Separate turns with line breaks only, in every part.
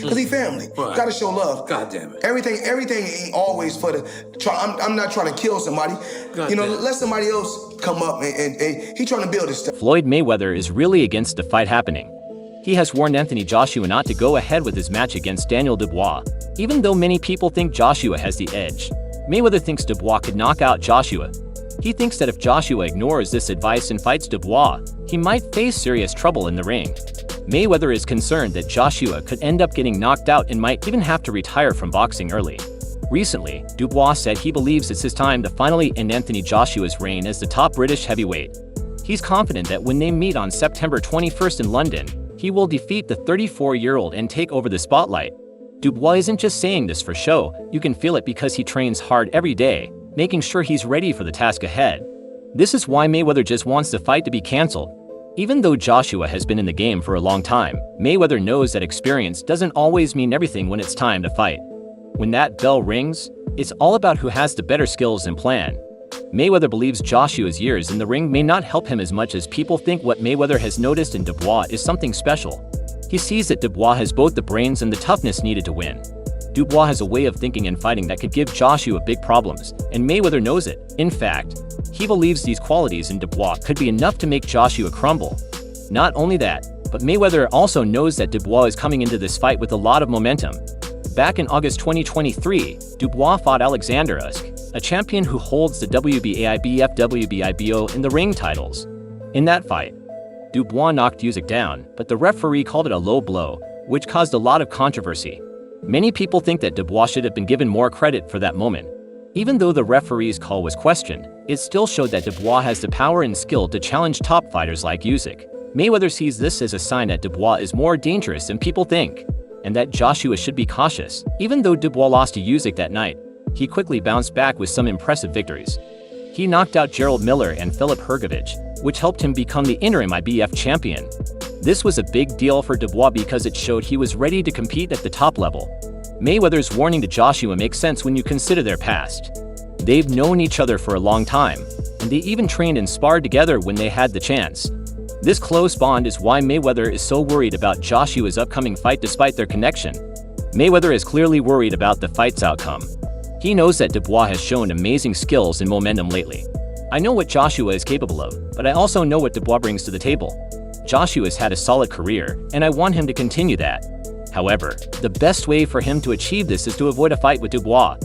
Because he family.
Right.
Gotta show love.
God damn it.
Everything ain't always for the... I'm not trying to kill somebody.
God
you know,
damn.
let somebody else come up and he trying to build this stuff.
Floyd Mayweather is really against the fight happening. He has warned Anthony Joshua not to go ahead with his match against Daniel Dubois. Even though many people think Joshua has the edge, Mayweather thinks Dubois could knock out Joshua. He thinks that if Joshua ignores this advice and fights Dubois, he might face serious trouble in the ring. Mayweather is concerned that Joshua could end up getting knocked out and might even have to retire from boxing early. Recently, Dubois said he believes it's his time to finally end Anthony Joshua's reign as the top British heavyweight. He's confident that when they meet on September 21st in London, he will defeat the 34-year-old and take over the spotlight. Dubois isn't just saying this for show, you can feel it because he trains hard every day, making sure he's ready for the task ahead. This is why Mayweather just wants the fight to be cancelled. Even though Joshua has been in the game for a long time, Mayweather knows that experience doesn't always mean everything when it's time to fight. When that bell rings, it's all about who has the better skills and plan. Mayweather believes Joshua's years in the ring may not help him as much as people think. What Mayweather has noticed in Dubois is something special. He sees that Dubois has both the brains and the toughness needed to win. Dubois has a way of thinking and fighting that could give Joshua big problems, and Mayweather knows it. In fact, he believes these qualities in Dubois could be enough to make Joshua crumble. Not only that, but Mayweather also knows that Dubois is coming into this fight with a lot of momentum. Back in August 2023, Dubois fought Alexander Usyk, a champion who holds the WBA, IBF, WBIBO in the ring titles. In that fight, Dubois knocked Usyk down, but the referee called it a low blow, which caused a lot of controversy. Many people think that Dubois should have been given more credit for that moment. Even though the referee's call was questioned, it still showed that Dubois has the power and skill to challenge top fighters like Usyk. Mayweather sees this as a sign that Dubois is more dangerous than people think, and that Joshua should be cautious. Even though Dubois lost to Usyk that night, he quickly bounced back with some impressive victories. He knocked out Gerald Miller and Filip Hrgović, which helped him become the interim IBF champion. This was a big deal for Dubois because it showed he was ready to compete at the top level. Mayweather's warning to Joshua makes sense when you consider their past. They've known each other for a long time, and they even trained and sparred together when they had the chance. This close bond is why Mayweather is so worried about Joshua's upcoming fight despite their connection. Mayweather is clearly worried about the fight's outcome. He knows that Dubois has shown amazing skills and momentum lately. I know what Joshua is capable of, but I also know what Dubois brings to the table. Joshua's had a solid career, and I want him to continue that. However, the best way for him to achieve this is to avoid a fight with Dubois.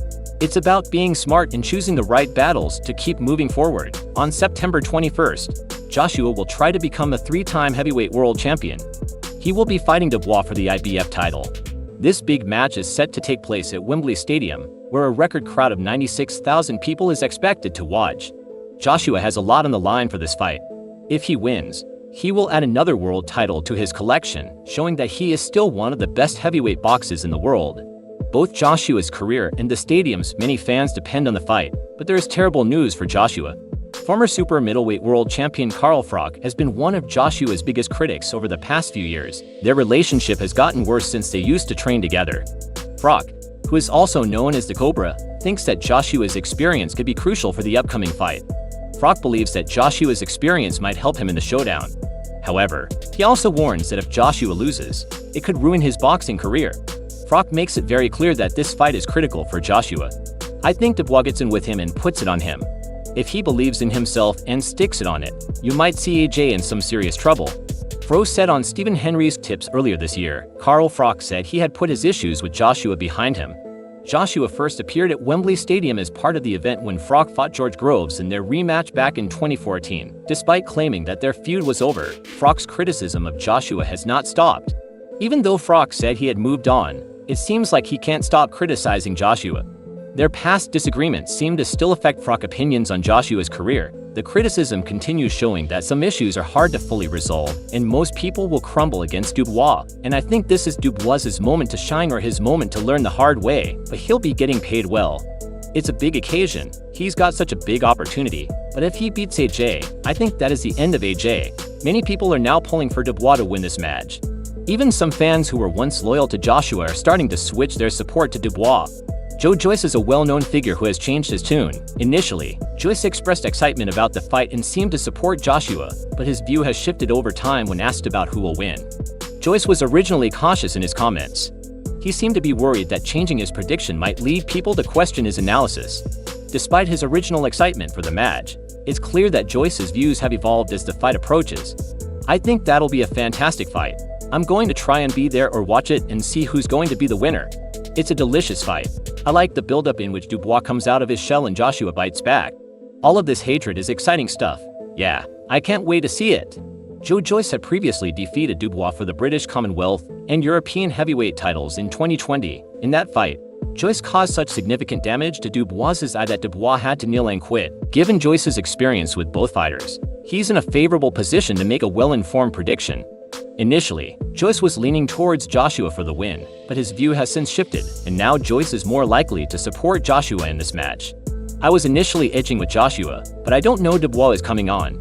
It's about being smart and choosing the right battles to keep moving forward. On September 21st, Joshua will try to become a three-time heavyweight world champion. He will be fighting Dubois for the IBF title. This big match is set to take place at Wembley Stadium, where a record crowd of 96,000 people is expected to watch. Joshua has a lot on the line for this fight. If he wins, he will add another world title to his collection, showing that he is still one of the best heavyweight boxers in the world. Both Joshua's career and the stadium's many fans depend on the fight, but there is terrible news for Joshua. Former super middleweight world champion Froch has been one of Joshua's biggest critics over the past few years. Their relationship has gotten worse since they used to train together. Froch, who is also known as the Cobra, thinks that Joshua's experience could be crucial for the upcoming fight. Froch believes that Joshua's experience might help him in the showdown. However, he also warns that if Joshua loses, it could ruin his boxing career. Froch makes it very clear that this fight is critical for Joshua. I think Dubois gets in with him and puts it on him. If he believes in himself and sticks it on it, you might see AJ in some serious trouble. Froch said on Stephen Henry's Tips earlier this year. Froch said he had put his issues with Joshua behind him. Joshua first appeared at Wembley Stadium as part of the event when Froch fought George Groves in their rematch back in 2014. Despite claiming that their feud was over, Froch's criticism of Joshua has not stopped. Even though Froch said he had moved on, it seems like he can't stop criticizing Joshua. Their past disagreements seem to still affect Froch's opinions on Joshua's career. The criticism continues, showing that some issues are hard to fully resolve, and most people will crumble against Dubois. And I think this is Dubois' moment to shine, or his moment to learn the hard way, but he'll be getting paid well. It's a big occasion, he's got such a big opportunity, but if he beats AJ, I think that is the end of AJ. Many people are now pulling for Dubois to win this match. Even some fans who were once loyal to Joshua are starting to switch their support to Dubois. Joe Joyce is a well-known figure who has changed his tune. Initially, Joyce expressed excitement about the fight and seemed to support Joshua, but his view has shifted over time when asked about who will win. Joyce was originally cautious in his comments. He seemed to be worried that changing his prediction might lead people to question his analysis. Despite his original excitement for the match, it's clear that Joyce's views have evolved as the fight approaches. I think that'll be a fantastic fight. I'm going to try and be there or watch it and see who's going to be the winner. It's a delicious fight. I like the build-up in which Dubois comes out of his shell and Joshua bites back. All of this hatred is exciting stuff. Yeah, I can't wait to see it. Joe Joyce had previously defeated Dubois for the British Commonwealth and European heavyweight titles in 2020. In that fight, Joyce caused such significant damage to Dubois's eye that Dubois had to kneel and quit. Given Joyce's experience with both fighters, he's in a favorable position to make a well-informed prediction. Initially, Joyce was leaning towards Joshua for the win, but his view has since shifted, and now Joyce is more likely to support Joshua in this match. I was initially edging with Joshua, but I don't know Dubois is coming on.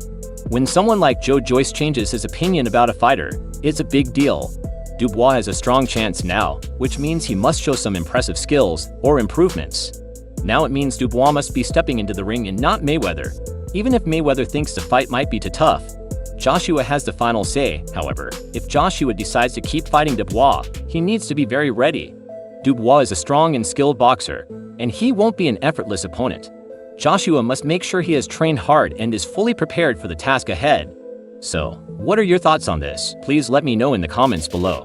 When someone like Joe Joyce changes his opinion about a fighter, it's a big deal. Dubois has a strong chance now, which means he must show some impressive skills or improvements. Now it means Dubois must be stepping into the ring and not Mayweather. Even if Mayweather thinks the fight might be too tough, Joshua has the final say. However, if Joshua decides to keep fighting Dubois, he needs to be very ready. Dubois is a strong and skilled boxer, and he won't be an effortless opponent. Joshua must make sure he has trained hard and is fully prepared for the task ahead. So, what are your thoughts on this? Please let me know in the comments below.